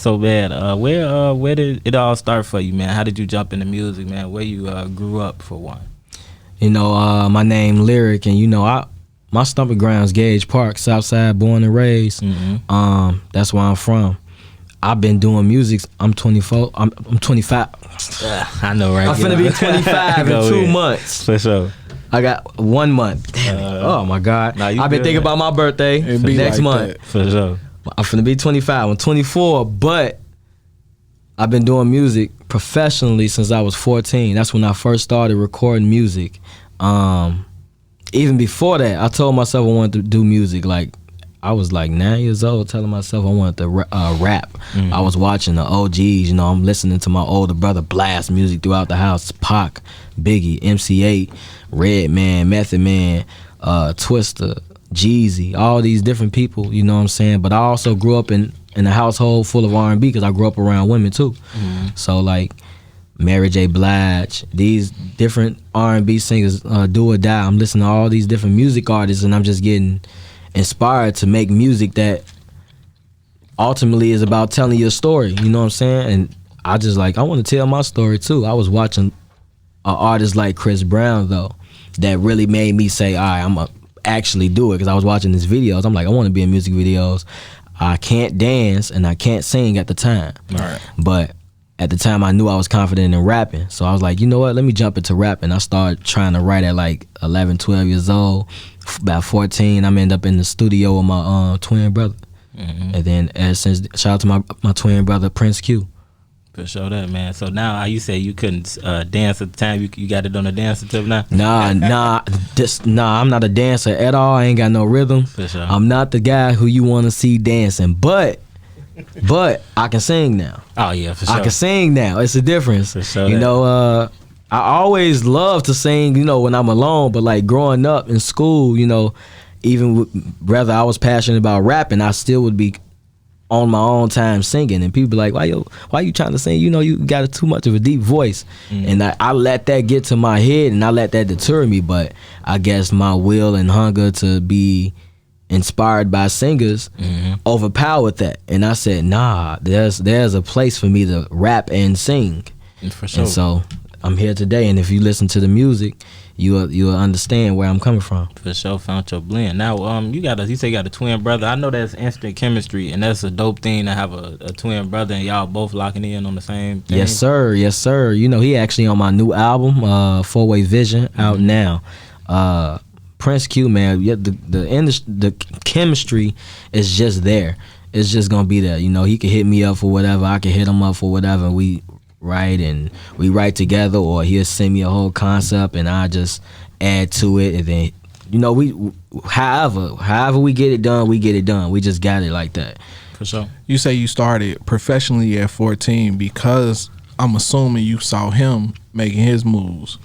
so bad. Where did it all start for you, man? How did you jump into music, man? Where you grew up, for one? You know, my name Lyrik, and you know, my stomping grounds Gage Park, Southside, born and raised. That's where I'm from. I've been doing music. I'm 24. I'm 25. I know, right? I'm finna be 25 in 2 months. For sure. I got 1 month. Damn it. Oh my God. Nah, I've been thinking about my birthday next month. For sure. I'm finna be 25. I'm 24, but I've been doing music professionally since I was 14. That's when I first started recording music. Even before that, I told myself I wanted to do music. Like, I was like 9 years old telling myself I wanted to rap. I was watching the OGs, you know, I'm listening to my older brother blast music throughout the house. Pac, Biggie, MC8, Redman, Method Man, Twista, Jeezy, all these different people, you know what I'm saying? But I also grew up in a household full of R&B because I grew up around women too. So like Mary J. Blige, these different R&B singers, Do or Die. I'm listening to all these different music artists and I'm just getting inspired to make music that ultimately is about telling your story, you know what I'm saying? And I just like, I want to tell my story too. I was watching an artist like Chris Brown though, that really made me say, all right, I'm gonna actually do it, because I was watching his videos. I'm like, I want to be in music videos. I can't dance and I can't sing at the time. All right. But at the time I knew I was confident in rapping. So I was like, you know what, let me jump into rapping. I started trying to write at like 11, 12 years old. About 14, I'm end up in the studio with my twin brother. And then ever since, shout out to my twin brother, Prince Q. For sure that, man. So now, you say you couldn't dance at the time. You got it on the dancing tip now? Nah, I'm not a dancer at all. I ain't got no rhythm. For sure. I'm not the guy who you want to see dancing, but I can sing now. Oh yeah, for sure. I can sing now. It's a difference. For sure. You know, I always love to sing, you know, when I'm alone, but like growing up in school, you know, even whether I was passionate about rapping, I still would be on my own time singing, and people be like, why you trying to sing? You know, you got too much of a deep voice. And I let that get to my head and I let that deter me, but I guess my will and hunger to be inspired by singers overpowered that, and I said, nah, there's a place for me to rap and sing. For sure. And so I'm here today, and if you listen to the music, you'll understand where I'm coming from. For sure, found your blend. Now, you say you got a twin brother. I know that's instant chemistry, and that's a dope thing to have a twin brother and y'all both locking in on the same thing. Yes, sir. Yes, sir. You know, he actually on my new album, 4 Way Vision, out now. Prince Q, man, yeah, the chemistry is just there. It's just gonna be there. You know, he can hit me up for whatever, I can hit him up for whatever. We write together, or he'll send me a whole concept and I just add to it, and then, you know, however we get it done, we get it done. We just got it like that. For sure. You say you started professionally at 14 because I'm assuming you saw him making his moves.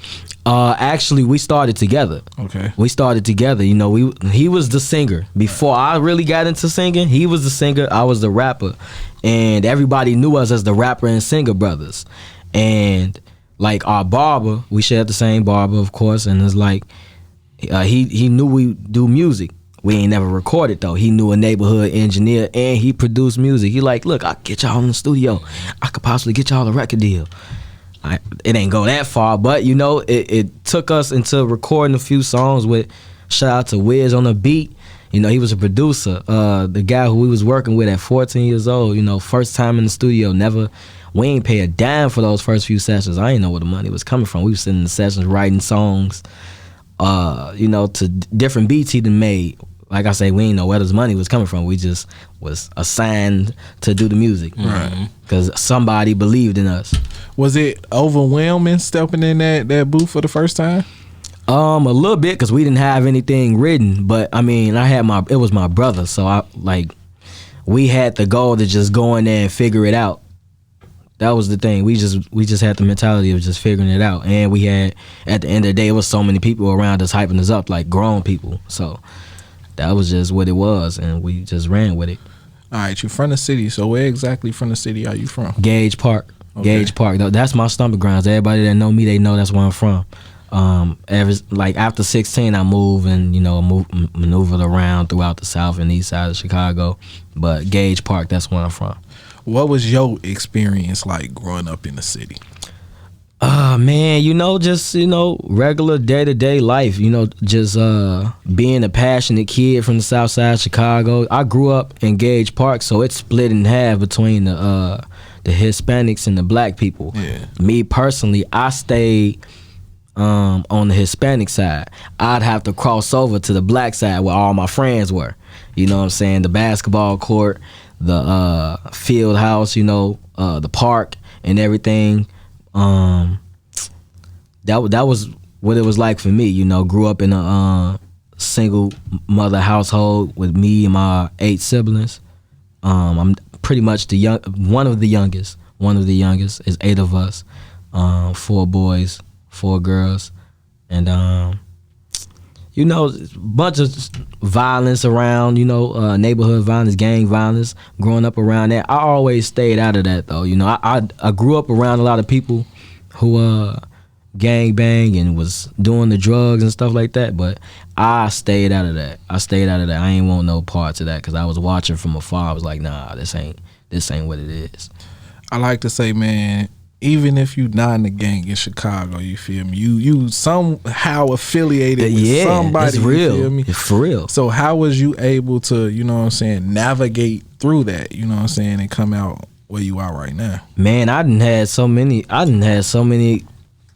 Actually, we started together. Okay. We started together. You know, he was the singer. Before I really got into singing, he was the singer, I was the rapper. And everybody knew us as the rapper and singer brothers. And like our barber, we shared the same barber, of course, and it's like he knew we do music. We ain't never recorded though. He knew a neighborhood engineer and he produced music. He like, look, I'll get y'all in the studio. I could possibly get y'all a record deal. It ain't go that far, but you know, it took us into recording a few songs with, shout out to Wiz on the beat. You know, he was a producer. The guy who we was working with at 14 years old, you know, first time in the studio, we ain't pay a dime for those first few sessions. I ain't know where the money was coming from. We was sitting in the sessions writing songs, you know, to different beats he done made. Like I say, we ain't know where this money was coming from. We just was assigned to do the music. Right. Because somebody believed in us. Was it overwhelming stepping in that booth for the first time? A little bit, because we didn't have anything written. But I mean, it was my brother, so we had the goal to just go in there and figure it out. That was the thing. We just had the mentality of just figuring it out. And we had, at the end of the day, it was so many people around us hyping us up, like grown people. So that was just what it was, and we just ran with it. All right, you're from the city, so where exactly from the city are you from? Gage Park. Okay. Gage Park. That's my stomping grounds. Everybody that know me, they know that's where I'm from. After 16, I moved and, you know, maneuvered around throughout the south and east side of Chicago. But Gage Park, that's where I'm from. What was your experience like growing up in the city? Man, just regular day-to-day life, just being a passionate kid from the south side of Chicago. I grew up in Gage Park, so it's split in half between the Hispanics and the black people. Yeah. Me personally, I stayed on the Hispanic side. I'd have to cross over to the black side where all my friends were. You know what I'm saying? The basketball court, the field house, the park and everything. That was what it was like for me. Grew up in a single mother household with me and my 8 siblings. I'm pretty much one of the youngest. Is 8 of us, 4 boys, 4 girls, and bunch of violence around. Neighborhood violence, gang violence. Growing up around that, I always stayed out of that though. I grew up around a lot of people who gang bang and was doing the drugs and stuff like that, but I stayed out of that. I ain't want no parts of that because I was watching from afar. I was like, nah, this ain't what it is. I like to say, man, even if you not in the gang in Chicago, you feel me? You somehow affiliated with somebody. It's real. You feel me? It's for real. So how was you able to, navigate through that, and come out where you are right now? Man, I done had so many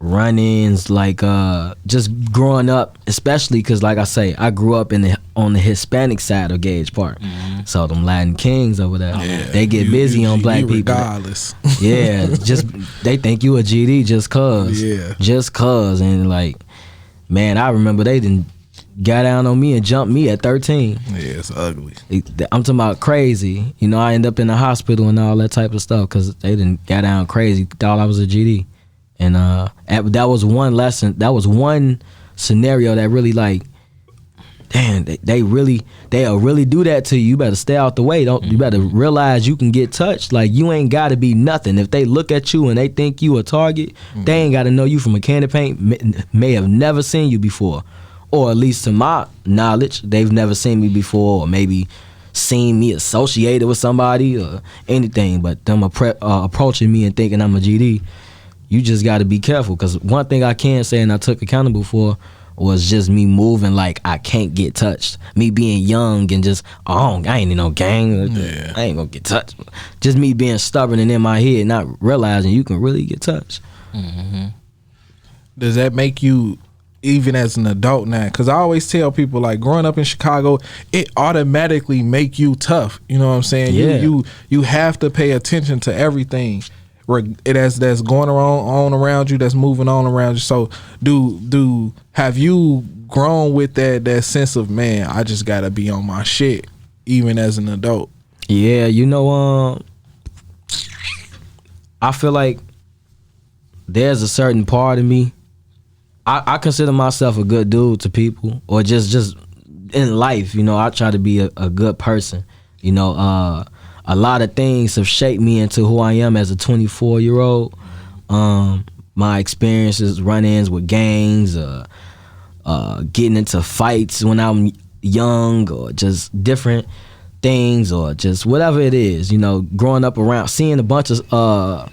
run-ins, like just growing up, especially because, like I say, I grew up on the Hispanic side of Gage Park. Mm-hmm. So them Latin kings over there, they get busy on black people. Regardless. Yeah, just they think you a GD just cause. Yeah. Just cause. And like, man, I remember they didn't got down on me and jumped me at 13. Yeah, it's ugly. I'm talking about crazy. I end up in the hospital and all that type of stuff because they didn't got down crazy, thought I was a GD. And that was one lesson. That was one scenario that really like, damn, they'll really do that to you. You better stay out the way. You better realize you can get touched. Like, you ain't gotta be nothing. If they look at you and they think you a target, they ain't gotta know you from a can of paint. May have never seen you before, or at least to my knowledge, they've never seen me before, or maybe seen me associated with somebody or anything. But them approaching me and thinking I'm a GD. You just got to be careful, because one thing I can say and I took accountable for was just me moving like I can't get touched. Me being young and just, I ain't in no gang. Yeah. I ain't gonna get touched. Just me being stubborn and in my head not realizing you can really get touched. Mm-hmm. Does that make you, even as an adult now, because I always tell people, like, growing up in Chicago, it automatically make you tough. You know what I'm saying? Yeah. You have to pay attention to everything that's going on around you, that's moving on around you. So have you grown with that sense of, man, I just gotta be on my shit even as an adult? Yeah, I feel like there's a certain part of me, I consider myself a good dude to people, or just in life, I try to be a good person. A lot of things have shaped me into who I am as a 24-year-old. My experiences, run-ins with gangs, getting into fights when I'm young, or just different things, or just whatever it is. Growing up around, seeing a bunch of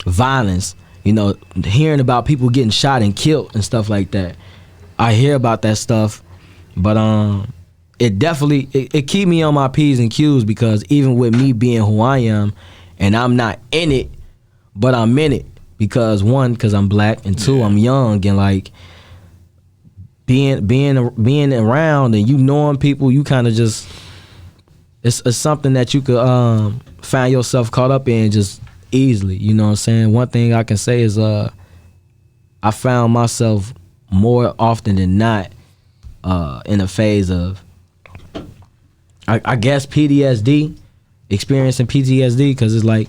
violence, hearing about people getting shot and killed and stuff like that. I hear about that stuff, but it definitely it keep me on my P's and Q's, because even with me being who I am, and I'm not in it, but I'm in it because, one, because I'm black, and two, I'm young, and like being around and knowing people, you kind of just it's something that you could find yourself caught up in just easily. You know what I'm saying? One thing I can say is I found myself more often than not in a phase of I guess PTSD, experiencing PTSD, because it's like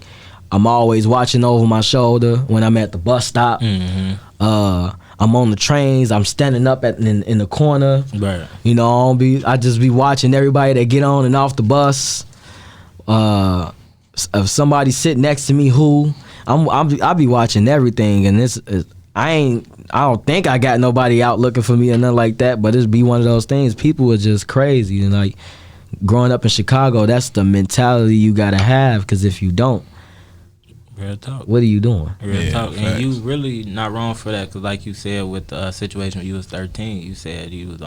I'm always watching over my shoulder when I'm at the bus stop. Mm-hmm. I'm on the trains. I'm standing up in the corner. Right. I just be watching everybody that get on and off the bus. If somebody sit next to me, I'll be watching everything, and I don't think I got nobody out looking for me or nothing like that. But it's be one of those things. People are just crazy, and like growing up in Chicago, that's the mentality you gotta have. Because if you don't, real talk. what are you doing? Real talk. And you really not wrong for that. Because like you said with the situation when you was 13, you said you was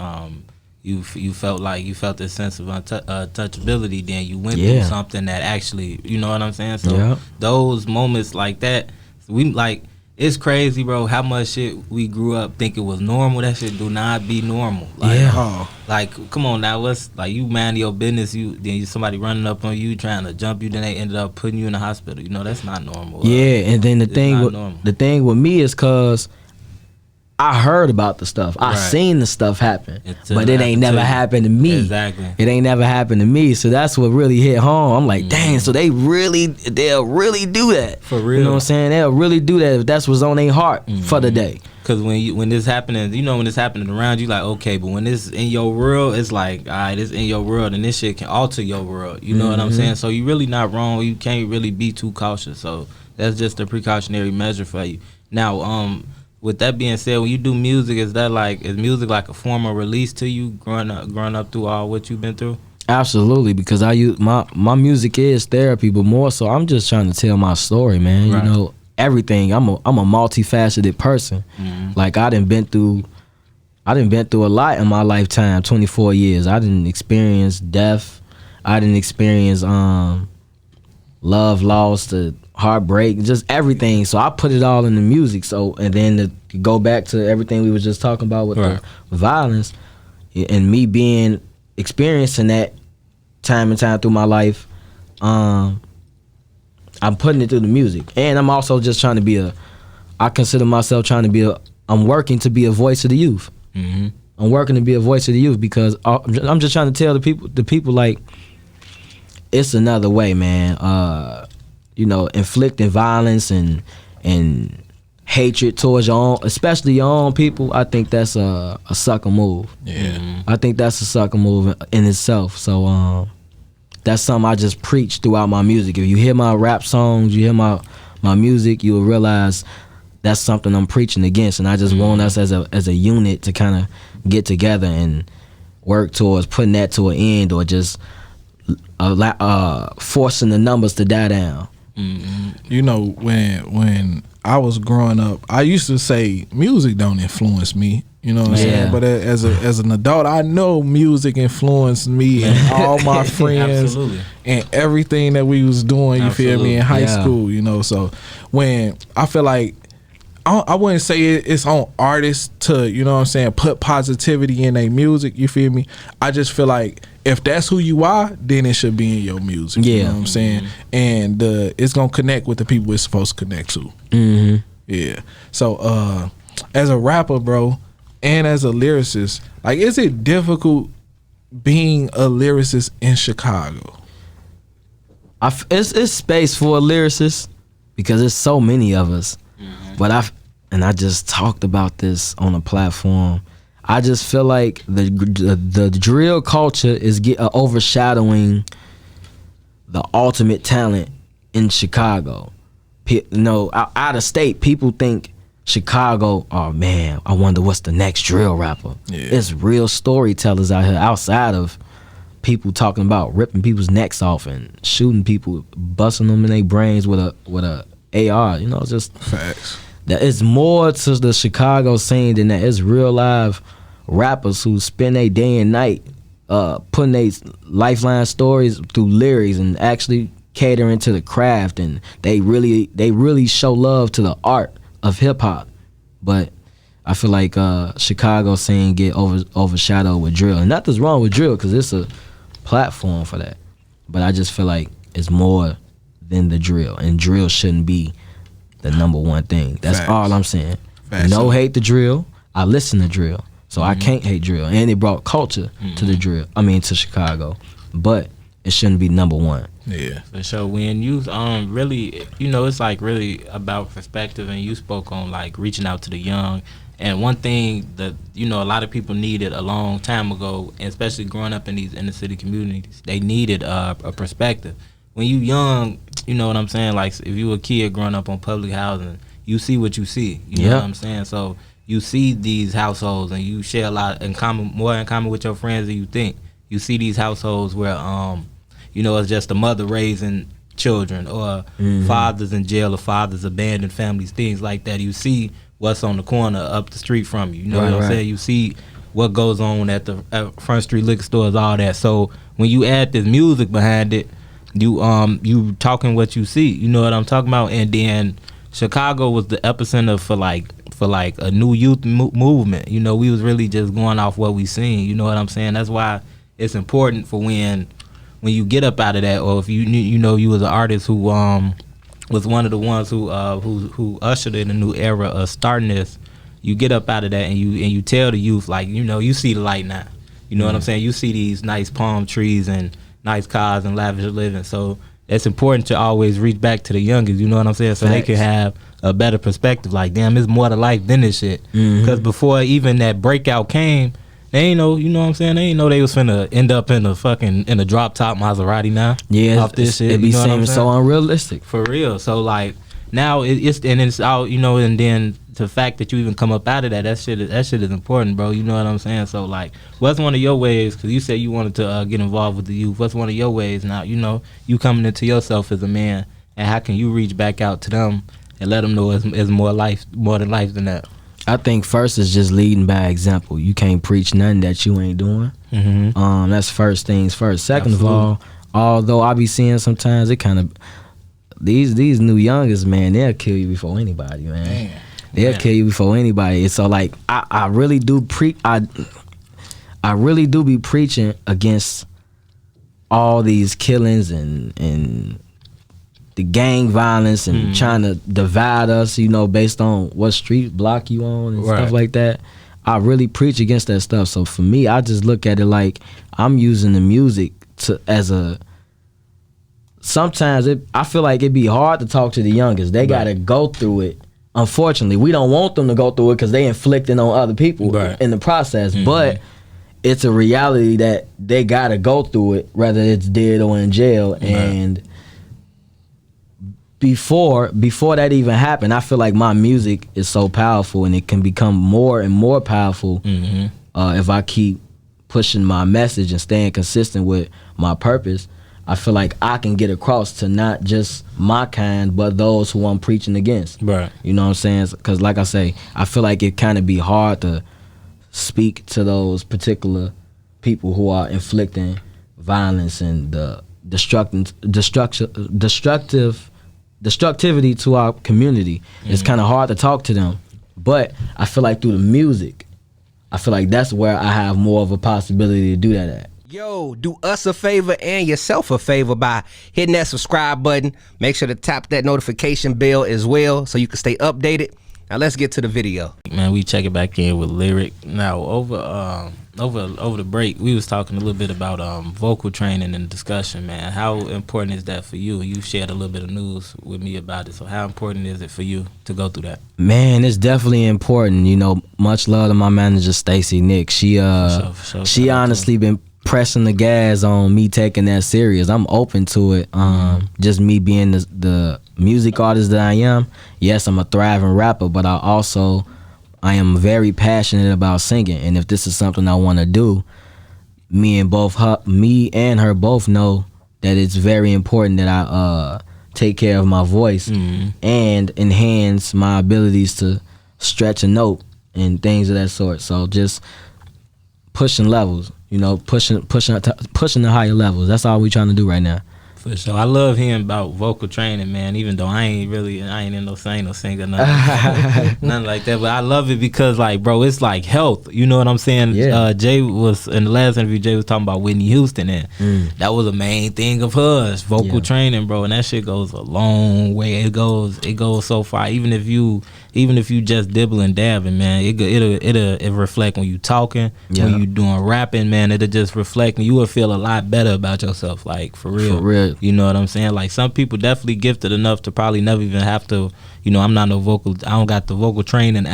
you felt this sense of untouchability. Then you went through something that actually, you know what I'm saying. So those moments like that, we like. It's crazy, bro, how much shit we grew up thinking was normal. That shit do not be normal. Like, like, come on now, what's like you mind your business, then somebody running up on you trying to jump you, then they ended up putting you in the hospital. You know, that's not normal. Yeah, and then the thing with me is cause I heard about the stuff. I seen the stuff happen. But it ain't never happened to me. Exactly. It ain't never happened to me. So that's what really hit home. I'm like, dang, so they'll really do that. For real. You know what I'm saying? They'll really do that if that's what's on their heart for the day. Cause when this happening, you know, when it's happening around you, like, okay, but when it's in your world, it's like, all right, it's in your world, and this shit can alter your world. You know what I'm saying? So you really not wrong. You can't really be too cautious. So that's just a precautionary measure for you. Now, with that being said, when you do music, is music like a form of release to you, growing up through all what you've been through? Absolutely, because I use my music is therapy, but more so I'm just trying to tell my story, man. Right. You know, everything. I'm a multifaceted person. Like I done been through a lot in my lifetime. 24 years. I didn't experience death. I didn't experience love, loss, the heartbreak, just everything. So I put it all in the music. So, and then to go back to everything we was just talking about with the violence, and me experiencing that time and time through my life, I'm putting it through the music. And I'm also just trying to be I consider myself trying to be I'm working to be a voice of the youth. I'm working to be a voice of the youth because I'm just trying to tell the people like, it's another way, man. You know, inflicting violence and hatred towards your own, especially your own people, I think that's a sucker move. Yeah. I think that's a sucker move in itself. So that's something I just preach throughout my music. If you hear my rap songs, you hear my music, you'll realize that's something I'm preaching against. And I just want us as a unit to kind of get together and work towards putting that to an end, or just forcing the numbers to die down. You know, when I was growing up, I used to say music don't influence me. You know what I'm saying? But as an adult, I know music influenced me and all my friends and everything that we was doing. You feel me, in high school? You know, so when I feel like I wouldn't say it's on artists to, you know what I'm saying, put positivity in their music. You feel me? I just feel like if that's who you are, then it should be in your music. You know what I'm saying? And it's gonna connect with the people it's supposed to connect to. Yeah. So as a rapper, bro, and as a lyricist, like, is it difficult being a lyricist in Chicago? It's space for a lyricist because there's so many of us. But I just talked about this on a platform. I just feel like the drill culture is overshadowing the ultimate talent in Chicago. You know, out of state, people think Chicago, oh man, I wonder what's the next drill rapper. It's real storytellers out here outside of people talking about ripping people's necks off and shooting people, busting them in their brains with a AR. You know, it's just facts. That it's more to the Chicago scene than that. It's real live rappers who spend their day and night putting their lifeline stories through lyrics and actually catering to the craft, and they really show love to the art of hip hop. But I feel like Chicago scene get overshadowed with drill, and nothing's wrong with drill because it's a platform for that. But I just feel like it's more than the drill, and drill shouldn't be the number one thing. That's all I'm saying. No hate the drill. I listen to drill, so I can't hate drill. And it brought culture to the drill. I mean, to Chicago, but it shouldn't be number one. Yeah, for sure. When you really, you know, it's like really about perspective, and you spoke on like reaching out to the young. And one thing that, you know, a lot of people needed a long time ago, and especially growing up in these inner city communities, they needed a perspective. When you young, you know what I'm saying? Like, if you a kid growing up on public housing, you see what you see. You know what I'm saying? So you see these households, and you share a lot in common, more in common with your friends than you think. you see these households where you know, it's just a mother raising children, or fathers in jail, or fathers abandoned families, things like that. You see what's on the corner up the street from you. You know what I'm saying? You see what goes on at the front street liquor stores, all that. So when you add this music behind it, you talking what you see. You know what I'm talking about? And then Chicago was the epicenter for like a new youth movement. You know, we was really just going off what we seen. You know what I'm saying? That's why it's important for when you get up out of that, or if you know you was an artist who was one of the ones who ushered in a new era of starting this, you get up out of that and you tell the youth, like, you know, you see the light now. You know what I'm saying? You see these nice palm trees and nice cars and lavish living. So it's important to always reach back to the youngest, you know what I'm saying? So they can have a better perspective, like, damn, there's more to life than this shit. Because before even that breakout came, they ain't know, you know what I'm saying? They ain't know they was finna end up in a drop top Maserati now. Yeah, off this shit. It be seeming so unrealistic. For real. So like now it's out, you know, and then the fact that you even come up out of that shit is important, bro. You know what I'm saying? So like, what's one of your ways? Because you said you wanted to get involved with the youth. What's one of your ways now? You know, you coming into yourself as a man, and how can you reach back out to them and let them know it's more than life than that? I think first is just leading by example. You can't preach nothing that you ain't doing. That's first things first. Second of all, although I be seeing sometimes it kind of these new youngest, man, they'll kill you before anybody, man. They'll kill you before anybody. And so like I really do I really do be preaching against all these killings and the gang violence and trying to divide us, you know, based on what street block you on and stuff like that. I really preach against that stuff. So for me, I just look at it like I'm using the music sometimes I feel like it'd be hard to talk to the youngest. They gotta go through it. Unfortunately, we don't want them to go through it because they inflicting on other people in the process. But it's a reality that they gotta go through it, whether it's dead or in jail. And before that even happened, I feel like my music is so powerful, and it can become more and more powerful if I keep pushing my message and staying consistent with my purpose. I feel like I can get across to not just my kind, but those who I'm preaching against. Right. You know what I'm saying? Because like I say, I feel like it kind of be hard to speak to those particular people who are inflicting violence and the destructivity to our community. It's kind of hard to talk to them, but I feel like through the music, I feel like that's where I have more of a possibility to do that at. Yo, do us a favor and yourself a favor by hitting that subscribe button. Make sure to tap that notification bell as well so you can stay updated. Now let's get to the video. Man, we check it back in with Lyrik. Now over the break, we was talking a little bit about vocal training and discussion, man. How important is that for you? You shared a little bit of news with me about it. So how important is it for you to go through that? Man, it's definitely important. You know, much love to my manager, Stacy Nick. She honestly been pressing the gas on me taking that serious. I'm open to it. Just me being the music artist that I am. Yes, I'm a thriving rapper, but I am very passionate about singing. And if this is something I want to do, me and her both know that it's very important that I take care of my voice and enhance my abilities to stretch a note and things of that sort. So just pushing levels. You know, pushing the higher levels. That's all we trying to do right now. For sure. I love hearing about vocal training, man, even though I ain't in no singer, nothing like that. But I love it because, like, bro, it's like health. You know what I'm saying? Yeah. Jay was, in the last interview, Jay was talking about Whitney Houston, and that was a main thing of hers, vocal training, bro. And that shit goes a long way. It goes so far. Even if you just dibbling dabbing, man, it'll reflect when you talking, when you doing rapping, man. It'll just reflect, and you will feel a lot better about yourself, like, for real. For real. You know what I'm saying? Like, some people definitely gifted enough to probably never even have to, you know, I don't got the vocal training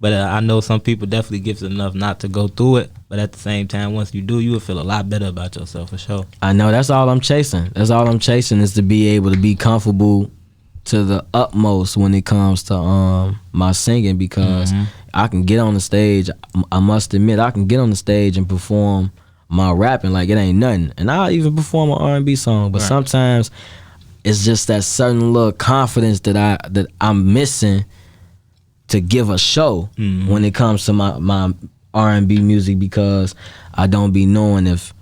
but I know some people definitely gifted enough not to go through it. But at the same time, once you do, you will feel a lot better about yourself, for sure. I know, that's all I'm chasing. That's all I'm chasing, is to be able to be comfortable to the utmost when it comes to my singing, because I can get on the stage. I must admit, I can get on the stage and perform my rapping like it ain't nothing. And I'll even perform an R&B song, but sometimes it's just that certain little confidence that I'm missing to give a show when it comes to my R&B music, because I don't be knowing if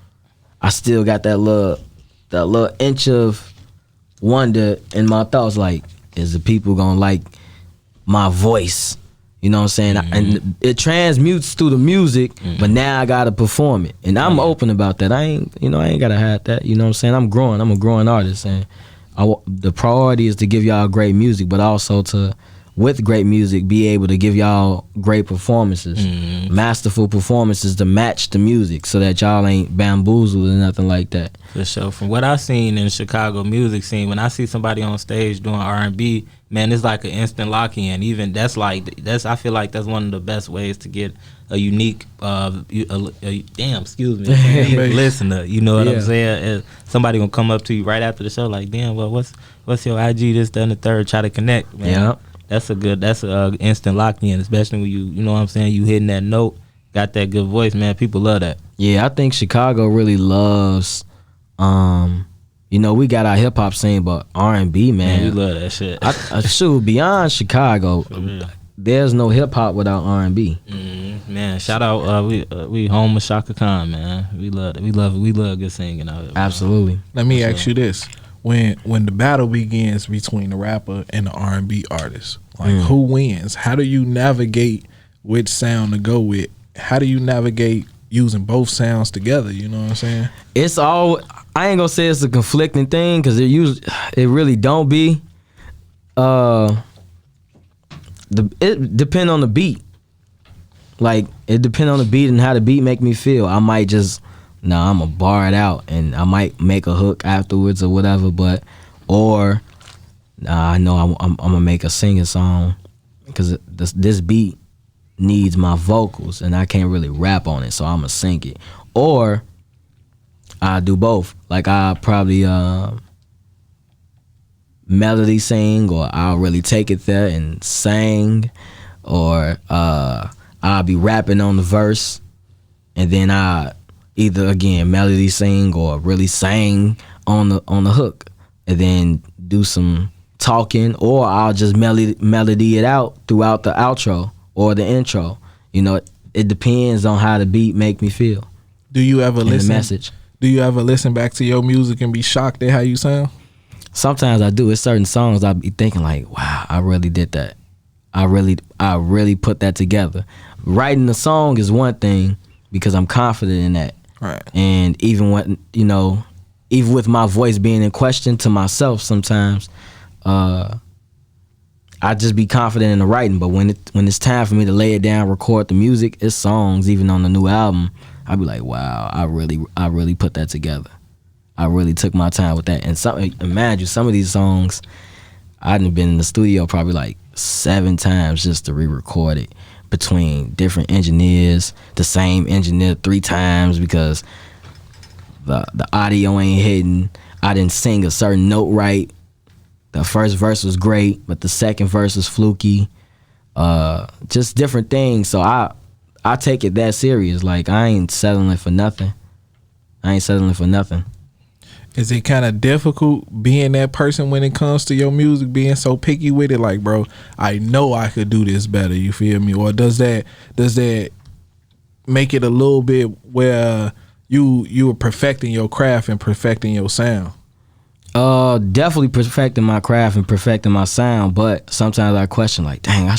I still got that little inch of wonder in my thoughts, like, is the people gonna like my voice? You know what I'm saying? And it transmutes through the music, but now I gotta perform it, and I'm open about that. I ain't gotta hide that. You know what I'm saying? I'm a growing artist, and the priority is to give y'all great music, but also to, with great music, be able to give y'all great performances, masterful performances to match the music, so that y'all ain't bamboozled or nothing like that. For sure. From what I've seen in the Chicago music scene, when I see somebody on stage doing R&B, man, it's like an instant lock-in. Even I feel like that's one of the best ways to get a unique, listener. You know what I'm saying? Somebody gonna come up to you right after the show, like, damn, well, what's your IG? This, that, and the third. Try to connect, man. Yeah. That's a instant lock-in, especially when you know what I'm saying, you hitting that note, got that good voice, man. People love that. Yeah, I think Chicago really loves, we got our hip hop scene, but R&B, man. We love that shit. Shoot, beyond Chicago, there's no hip hop without R&B. Man, shout out, we home with Shaka Khan, man. We love good singing out here. Absolutely. Let me ask you this. When the battle begins between the rapper and the R&B artist, like, who wins? How do you navigate which sound to go with? How do you navigate using both sounds together? You know what I'm saying? It's all, I ain't gonna say it's a conflicting thing, because it really don't be. It depend on the beat. Like, it depend on the beat and how the beat make me feel. I might just, I'm gonna bar it out, and I might make a hook afterwards or whatever. I know I'm gonna make a singing song, because this beat needs my vocals, and I can't really rap on it, so I'm gonna sing it. Or I do both. Like, I probably melody sing, or I'll really take it there and sing, or I'll be rapping on the verse, and then I either again melody sing or really sing on the hook, and then do some talking, or I'll just melody it out throughout the outro or the intro. It depends on how the beat make me feel. Do you ever listen? The message. Do you ever listen back to your music and be shocked at how you sound? Sometimes I do. It's certain songs I be thinking like, wow, I really did that. I really put that together. Writing the song is one thing, because I'm confident in that. Right. And even when, even with my voice being in question to myself sometimes, I just be confident in the writing. But when it's time for me to lay it down, record the music, it's songs, even on the new album, I be like, wow, I really put that together. I really took my time with that. And imagine some of these songs, I done been in the studio probably like 7 times just to re-record it, between different engineers, the same engineer 3 times, because the audio ain't hitting. I didn't sing a certain note right. The first verse was great, but the second verse was fluky. Just different things. So I take it that serious. Like, I ain't settling for nothing. Is it kind of difficult being that person when it comes to your music, being so picky with it? Like, bro, I know I could do this better. You feel me? Or does that make it a little bit where you are perfecting your craft and perfecting your sound? Definitely perfecting my craft and perfecting my sound. But sometimes I question, like, dang,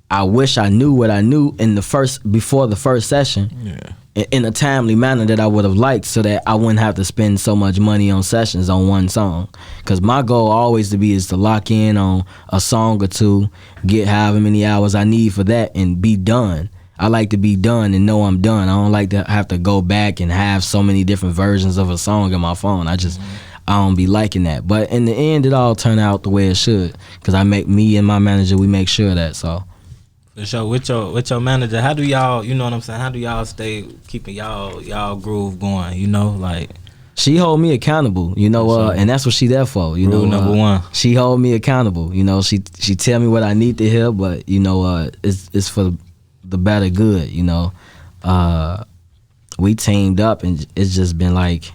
I wish I knew what I knew before the first session. Yeah. In a timely manner that I would have liked, so that I wouldn't have to spend so much money on sessions on one song. Because my goal always is to lock in on a song or two, get however many hours I need for that, and be done. I like to be done and know I'm done. I don't like to have to go back and have so many different versions of a song in my phone. I don't be liking that. But in the end, it all turned out the way it should, because me and my manager, we make sure of that. So. For sure. With your manager, how do y'all, you know what I'm saying, how do y'all stay keeping y'all groove going, like? She hold me accountable, and that's what she there for, Rule number 1. She hold me accountable, she tell me what I need to hear, but it's for the better good, we teamed up, and it's just been like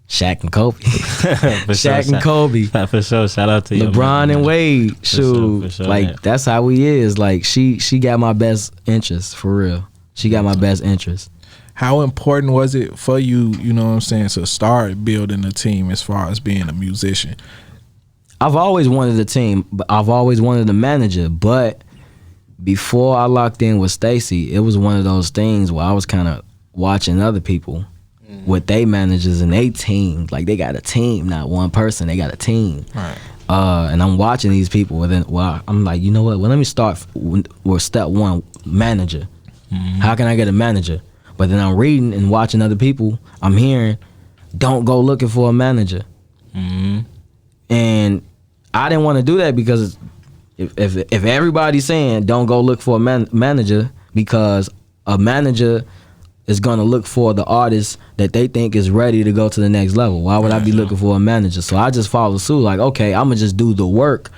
Shaq and Kobe. Shaq and Kobe. For sure. Shout out to you. LeBron and Wade. Shoot. For sure, like, man. that's how we is. Like, she got my best interest, for real. She got my best interest. How important was it for you, you know what I'm saying, to start building a team as far as being a musician? I've always wanted a team, but I've always wanted a manager. But before I locked in with Stacy, it was one of those things where I was kind of watching other people with they managers and they teams. Like, they got a team, not one person. They got a team. Right. And I'm watching these people, and then I'm like, you know what? Well, let me start with step one, manager. How can I get a manager? But then I'm reading and watching other people. I'm hearing, don't go looking for a manager. And I didn't want to do that, because if everybody's saying don't go look for a manager, because a manager is going to look for the artist that they think is ready to go to the next level. Why would I be looking for a manager? So I just follow suit. Like, okay, I'm gonna just do the work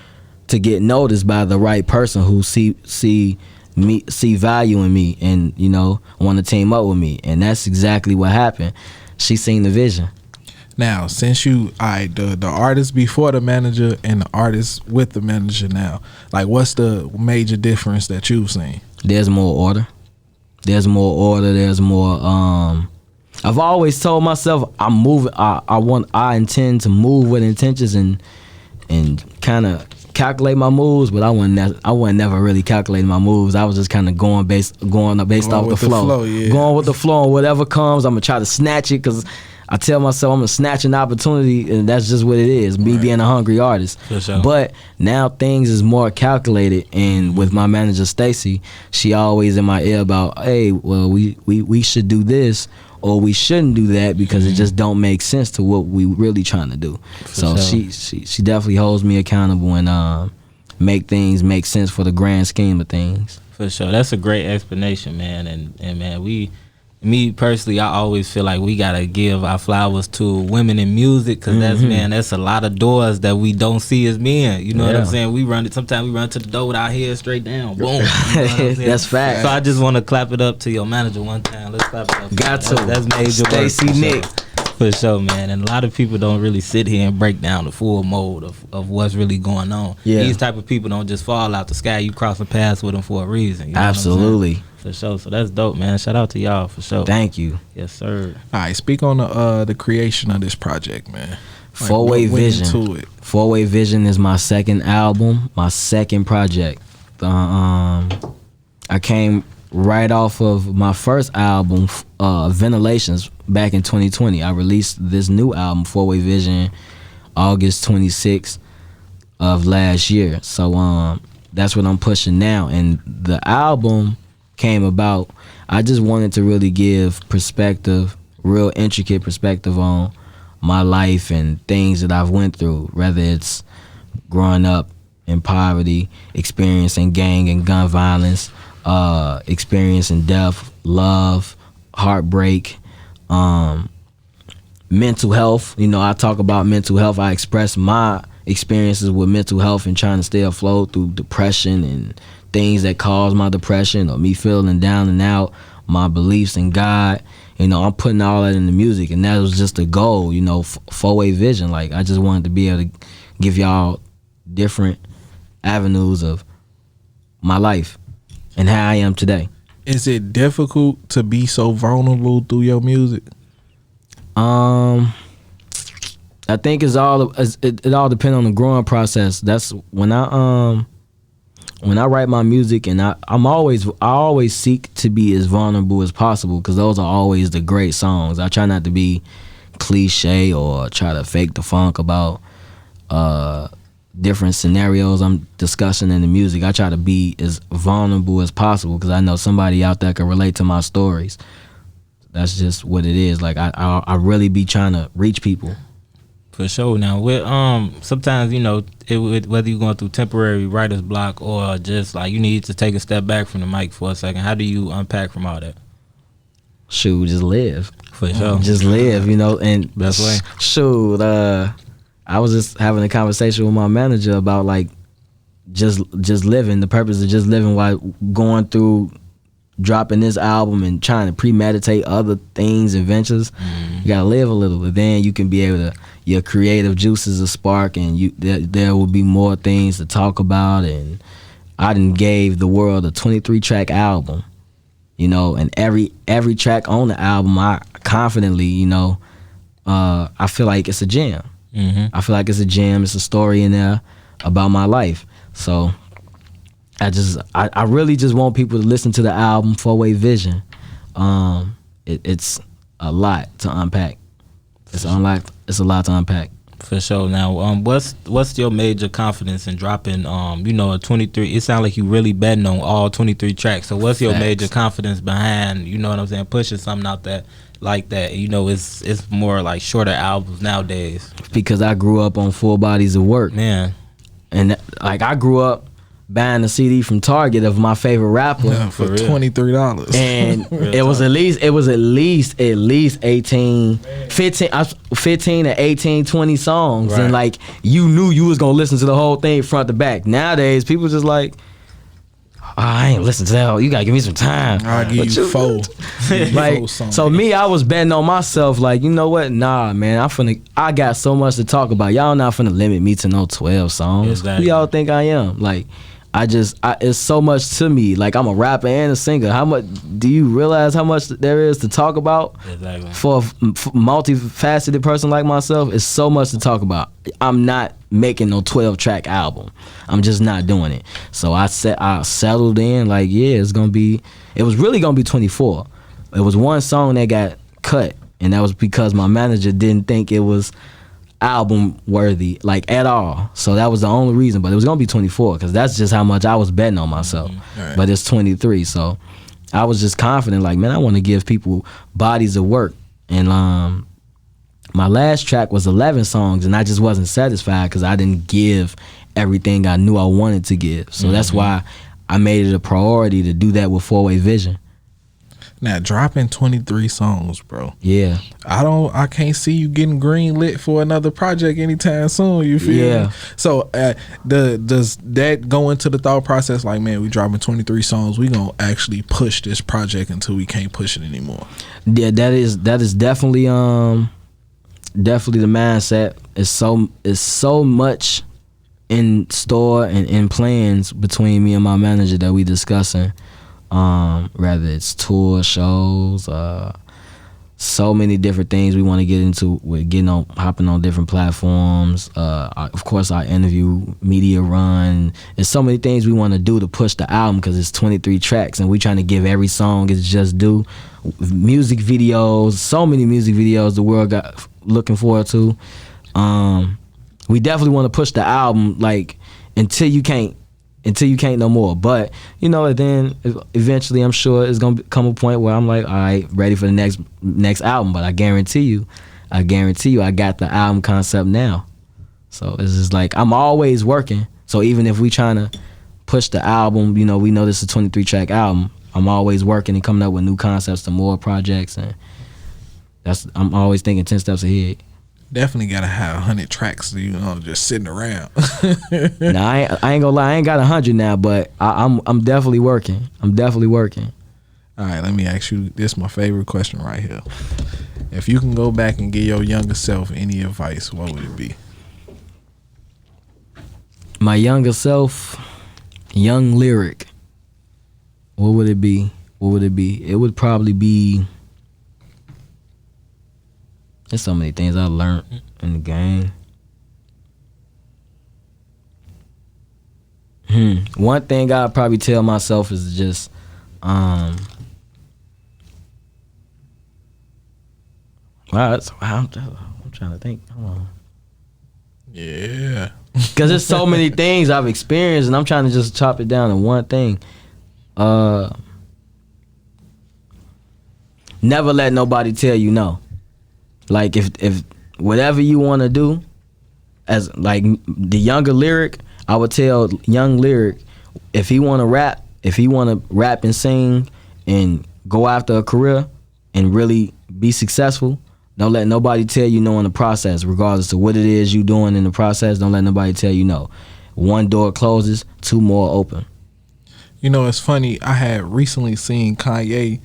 to get noticed by the right person who see value in me, and, you know, want to team up with me. And that's exactly what happened. She seen the vision. Now, since the artist before the manager and the artist with the manager now, like, what's the major difference that you've seen? There's more order. There's more. I've always told myself I'm moving. I intend to move with intentions and kind of calculate my moves, but I wasn't never really calculating my moves. I was just kind of going based off the flow. Yeah. Going with the flow, and whatever comes, I'm gonna try to snatch it, because I tell myself I'm gonna snatch an opportunity, and that's just what it is. Me being a hungry artist. For sure. But now things is more calculated, and with my manager Stacy, she always in my ear about, hey, well, we should do this, or we shouldn't do that, because it just don't make sense to what we really trying to do. So sure. she definitely holds me accountable and make things make sense for the grand scheme of things. For sure. That's a great explanation, man. And man, me personally, I always feel like we gotta give our flowers to women in music, because that's a lot of doors that we don't see as men. You know what I'm saying? Sometimes we run to the door with our head straight down. Boom. You know what I'm saying? That's fact. So I just want to clap it up to your manager one time. Let's clap it up. Got to. That's major Stacy work. Nick. For sure, man. And a lot of people don't really sit here and break down the full mode of what's really going on. Yeah. These type of people don't just fall out the sky. You cross a paths with them for a reason. You know Absolutely. what I'm saying? For sure. So that's dope, man. Shout out to y'all, for sure. Thank you. Yes, sir. All right, speak on the creation of this project, man. Like, Four-Way what went Vision. into it? Four-Way Vision is my second album, my second project. I came right off of my first album, Ventilations, back in 2020. I released this new album, Four-Way Vision, August 26th of last year. So that's what I'm pushing now. And the album came about, I just wanted to really give perspective, real intricate perspective on my life and things that I've went through, whether it's growing up in poverty, experiencing gang and gun violence, experiencing death, love, heartbreak, mental health. You know, I talk about mental health. I express my experiences with mental health and trying to stay afloat through depression and things that cause my depression or me feeling down and out, my beliefs in God. You know, I'm putting all that in the music, and that was just a goal, you know, Four-Way Vision. Like, I just wanted to be able to give y'all different avenues of my life and how I am today. Is it difficult to be so vulnerable through your music? I think it all depends on the growing process. That's when I write my music, and I always seek to be as vulnerable as possible, because those are always the great songs. I try not to be cliche or try to fake the funk about different scenarios I'm discussing in the music. I try to be as vulnerable as possible, because I know somebody out there can relate to my stories. That's just what it is. Like, I really be trying to reach people. For sure. Now, with sometimes, you know, whether you're going through temporary writer's block or just like you need to take a step back from the mic for a second, how do you unpack from all that? Shoot, just live. For sure. Just live, you know. And best way. Shoot, I was just having a conversation with my manager about, like, just living, the purpose of just living while going through dropping this album and trying to premeditate other things and ventures. You gotta live a little, but then you can be able to, your creative juices will spark, and there will be more things to talk about. And I done gave the world a 23 track album, you know, and every track on the album, I confidently, you know, I feel like it's a gem. I feel like it's a gem. It's a story in there about my life. So I really just want people to listen to the album, 4-Way Vision. It's a lot to unpack. It's a lot to unpack. For sure. Now, what's your major confidence in dropping, you know, a 23? It sounds like you really betting on all 23 tracks. So what's your major confidence behind, you know what I'm saying, pushing something out that like that? You know, it's more like shorter albums nowadays. Because I grew up on full bodies of work. Man. And like I grew up buying a CD from Target of my favorite rapper for $23, and it was at least 18, 15 to 18, 20 songs, right. And like you knew you was gonna listen to the whole thing front to back. Nowadays, people just like, oh, I ain't listen to that. You gotta give me some time. I'll give you four. Like, so me, I was betting on myself. Like, you know what? Nah, man, I got so much to talk about. Y'all not finna limit me to no 12 songs. Exactly. Who y'all think I am? Like, it's so much to me. Like, I'm a rapper and a singer. How much do you realize how much there is to talk about? Exactly. For a multifaceted person like myself, it's so much to talk about. I'm not making no 12 track album. I'm just not doing it. So I settled in, like, yeah, it was really gonna be 24. It was one song that got cut, and that was because my manager didn't think it was album worthy, like, at all. So that was the only reason. But it was gonna be 24 because that's just how much I was betting on myself. Right. But it's 23, so I was just confident, like, man, I want to give people bodies of work. And my last track was 11 songs, and I just wasn't satisfied because I didn't give everything I knew I wanted to give. So that's why I made it a priority to do that with 4-Way Vision. Now, dropping 23 songs, bro. Yeah. I can't see you getting green lit for another project anytime soon. You feel me? So does that go into the thought process like, man, we dropping 23 songs, we gonna actually push this project until we can't push it anymore? Yeah, that is definitely the mindset. It's so much in store and in plans between me and my manager that we discussing. Rather it's tour shows, so many different things we want to get into with hopping on different platforms. Of course, our interview, media run. There's so many things we want to do to push the album because it's 23 tracks and we trying to give every song its just due. Music videos, so many music videos the world got looking forward to. We definitely want to push the album like until you can't no more. But you know, then eventually I'm sure it's gonna come a point where I'm like, all right, ready for the next album. But I guarantee you I got the album concept now. So it's just like I'm always working. So even if we trying to push the album, you know, we know this is a 23 track album, I'm always working and coming up with new concepts to more projects, and I'm always thinking 10 steps ahead. Definitely gotta have 100 tracks, you know, just sitting around. Nah, I ain't gonna lie, I ain't got 100 now, but I'm definitely working. All right, let me ask you this, my favorite question right here. If you can go back and give your younger self any advice, what would it be? My younger self, young Lyrik. What would it be? It would probably be. There's so many things I learned in the game. One thing I'd probably tell myself is just, wow, I'm trying to think. Hold on. Yeah. Because there's so many things I've experienced, and I'm trying to just chop it down to one thing. Never let nobody tell you no. Like if whatever you want to do, as like the younger Lyrik, I would tell young Lyrik, if he want to rap and sing and go after a career and really be successful, don't let nobody tell you no in the process, regardless of what it is you doing in the process. Don't let nobody tell you no. One door closes, two more open. You know, it's funny. I had recently seen Kanye.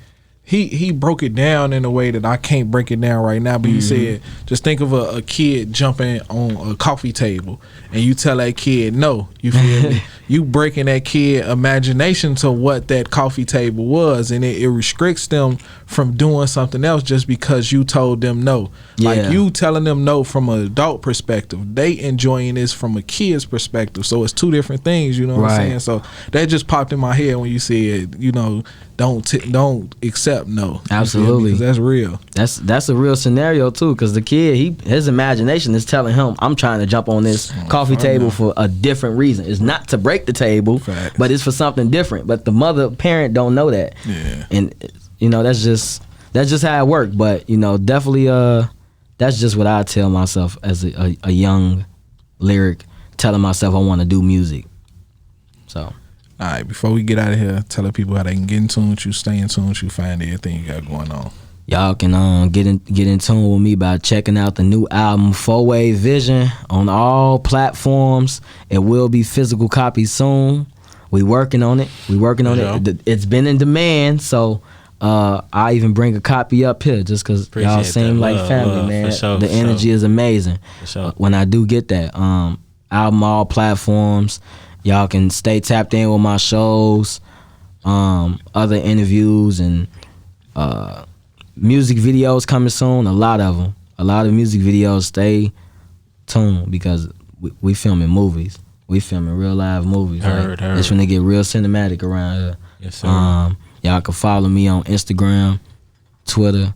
He broke it down in a way that I can't break it down right now. But he said, just think of a kid jumping on a coffee table, and you tell that kid no. You feel me? You breaking that kid imagination to what that coffee table was, and it restricts them from doing something else just because you told them no. Yeah. Like you telling them no from an adult perspective, they enjoying this from a kid's perspective. So it's two different things. You know what I'm saying? So that just popped in my head when you said, you know, don't accept no. Absolutely, because that's real. That's a real scenario too. Because the kid, his imagination is telling him, "I'm trying to jump on this coffee table for a different reason. It's not to break the table, Facts. but it's for something different." But the parent don't know that. Yeah. And you know, that's just how it worked. But you know, definitely, that's just what I tell myself as a young Lyrik, telling myself I want to do music. So. All right, before we get out of here, tell the people how they can get in tune with you, stay in tune with you, find everything you got going on. Y'all can get in tune with me by checking out the new album 4-Way Vision on all platforms. It will be physical copies soon. We working on it. it. It's been in demand, so I even bring a copy up here just because y'all seem like family, man. The energy is amazing. When I do get that album, all platforms. Y'all can stay tapped in with my shows, other interviews, and music videos coming soon. A lot of them. A lot of music videos. Stay tuned because we filming movies. We filming real live movies. Heard. It's when they get real cinematic around here. Yes, sir. Y'all can follow me on Instagram, Twitter,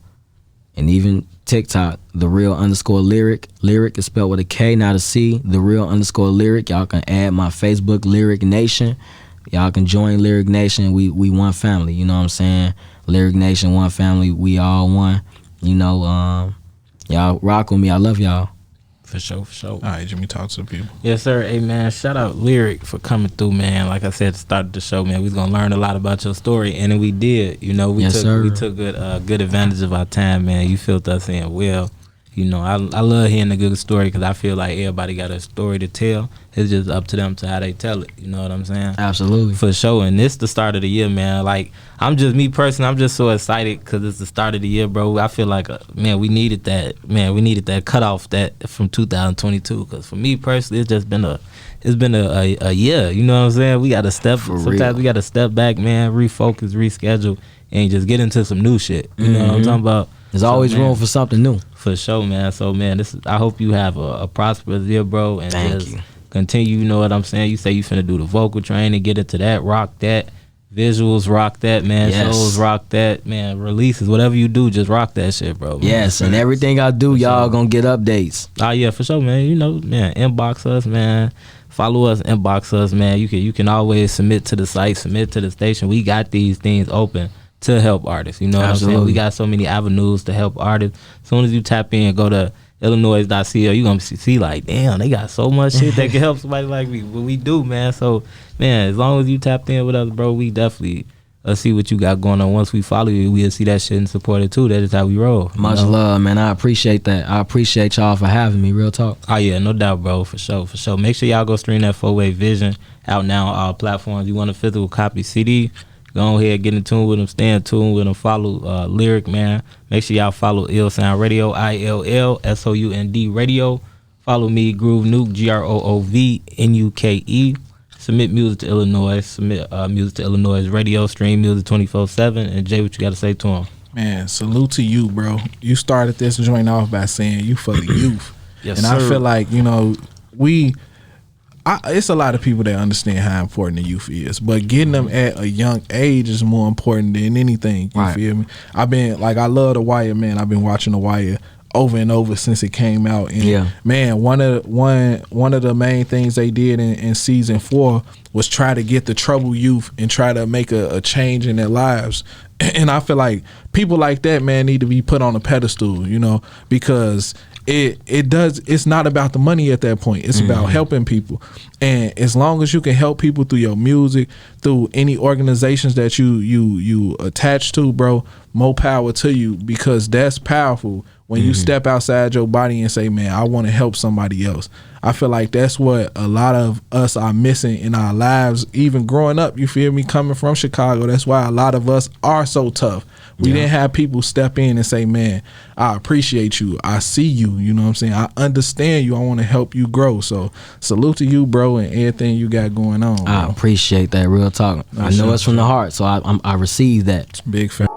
and even TikTok, _Lyrik. Lyrik is spelled with a K, not a C. _Lyrik. Y'all can add my Facebook, Lyrik Nation. Y'all can join Lyrik Nation. We one family. You know what I'm saying? Lyrik Nation, one family. We all one. You know, y'all rock with me. I love y'all. For sure. All right, Jimmy, talk to the people. Yes, sir. Hey, man, shout out Lyrik for coming through, man. Like I said at the start of the show, man, we was gonna learn a lot about your story, and we did. You know, we took good advantage of our time, man. You filled us in well. You know, I love hearing a good story because I feel like everybody got a story to tell. It's just up to them to how they tell it. You know what I'm saying? Absolutely. For sure. And this the start of the year, man. Like, I'm just so excited because it's the start of the year, bro. I feel like, man, we needed that. Man, we needed that cutoff that from 2022. Because for me personally, it's been a year. You know what I'm saying? We got to sometimes we got to step back, man, refocus, reschedule, and just get into some new shit. You know what I'm talking about? There's always room for something new. For sure, man. So, man, I hope you have a prosperous year, bro. And Thank just you. Continue, you know what I'm saying? You say you finna do the vocal training, get into that, rock that. Visuals, rock that, man. Yes. Shows, rock that, man. Releases, whatever you do, just rock that shit, bro. Man. Yes, and everything I do, y'all gonna get updates. Oh, yeah, for sure, man. You know, man, inbox us, man. Follow us, inbox us, man. You can always submit to the site, submit to the station. We got these things open to help artists. You know what I'm saying? We got so many avenues to help artists. As soon as you tap in, go to iLLANOiZE.co, you gonna see like, damn, they got so much shit that can help somebody like me. But we do, man. So, man, as long as you tapped in with us, bro, we definitely see what you got going on. Once we follow you, we'll see that shit and support it too. That is how we roll. Much love, man. I appreciate that. I appreciate y'all for having me. Real talk. Oh yeah, no doubt, bro. For sure. Make sure y'all go stream that 4-Way Vision out now on all platforms. You want a physical copy CD? Go ahead, get in tune with them, stay in tune with them, follow Lyrik, man. Make sure y'all follow Ill Sound Radio, ILLSOUND Radio. Follow me, Groove Nuke, GROOVNUKE. Submit music to iLLANOiZE, submit music to iLLANOiZE Radio, stream music 24/7. And Jay, what you got to say to him? Man, salute to you, bro. You started this joint off by saying you for the youth. Yes, and sir. I feel like, you know, it's a lot of people that understand how important the youth is, but getting them at a young age is more important than anything. You feel me? I love The Wire, man. I've been watching The Wire over and over since it came out. And man, one of the main things they did in season 4 was try to get the troubled youth and try to make a change in their lives. And I feel like people like that, man, need to be put on a pedestal, you know, because it's not about the money at that point. It's about helping people. And as long as you can help people through your music, through any organizations that you attach to, bro, more power to you, because that's powerful when you step outside your body and say, man, I want to help somebody else. I feel like that's what a lot of us are missing in our lives, even growing up. You feel me? Coming from Chicago, that's why a lot of us are so tough. We didn't have people step in and say, man, I appreciate you. I see you. You know what I'm saying? I understand you. I want to help you grow. So salute to you, bro, and everything you got going on. I appreciate that. Real talk. I know it's from the heart, so I receive that. Big fan.